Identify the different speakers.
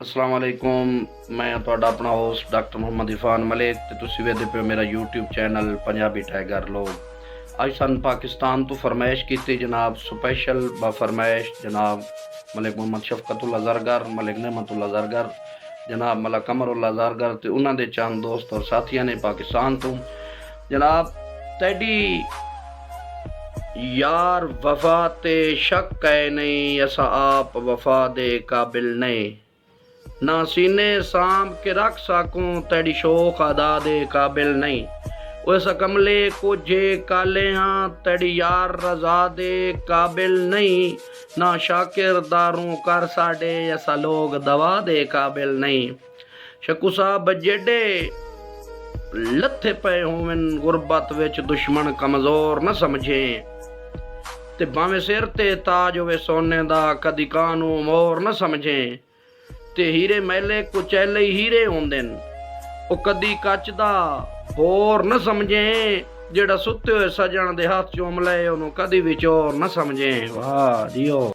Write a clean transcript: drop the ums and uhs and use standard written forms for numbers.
Speaker 1: अस्सलाम वालेकुम। मैं ਤੁਹਾਡਾ ਆਪਣਾ ਹੋਸਟ ਡਾਕਟਰ ਮੁਹੰਮਦ ਇਰਫਾਨ ਮਲਿਕ ਤੇ ਤੁਸੀਂ ਵੇਖਦੇ ਪਏ ਮੇਰਾ YouTube ਚੈਨਲ ਪੰਜਾਬੀ ਟਾਈਗਰ ਲੋਗ। ਅੱਜ ਸਾਨੂੰ ਪਾਕਿਸਤਾਨ ਤੋਂ ਫਰਮਾਇਸ਼ ਕੀਤੀ ਜਨਾਬ, ਸਪੈਸ਼ਲ ਫਰਮਾਇਸ਼ ਜਨਾਬ ਮਲਿਕ ਮੁਹੰਮਦ ਸ਼ਫਕਤੁल्ला ਜ਼ਰਗਰ, ਮਲਿਕ नेमतुल्ला ਜ਼ਰਗਰ, जनाब मलिक कमरुल्ला ਜ਼ਰਗਰ ਤੇ ਉਹਨਾਂ ਦੇ ਚੰਦ ਦੋਸਤ ਔਰ ਸਾਥੀਆਂ ਨੇ ਪਾਕਿਸਤਾਨ ਤੋਂ। ਜਨਾਬ ਤੇਡੀ यार वफा ते शक है नहीं, असा आप वफा दे काबिल नहीं, ना सीने सांभ के रख सकूं तेरी शोख अदा दे काबिल नहीं। उस कमले कुछ काले हाँ तेरी यार रजा दे काबिल नहीं, ना शाकिर दारू कर साडे असा लोग दवा दे काबिल नहीं। शकुसा बजेडे लथे पे होवन गुरबत विच दुश्मन कमजोर न समझे, ते भावें सिर ते ताज होवे सोने दा कदी कानू मोर न समझे। ते हीरे मैले कुचैले हीरे होंदे न, ओ कदी कच दा बोर न समझे, जेड़ा सुत्ते होए सजण दे हत्थ चूम ले ओनू कदी भी चोर न समझे। वाह जियो।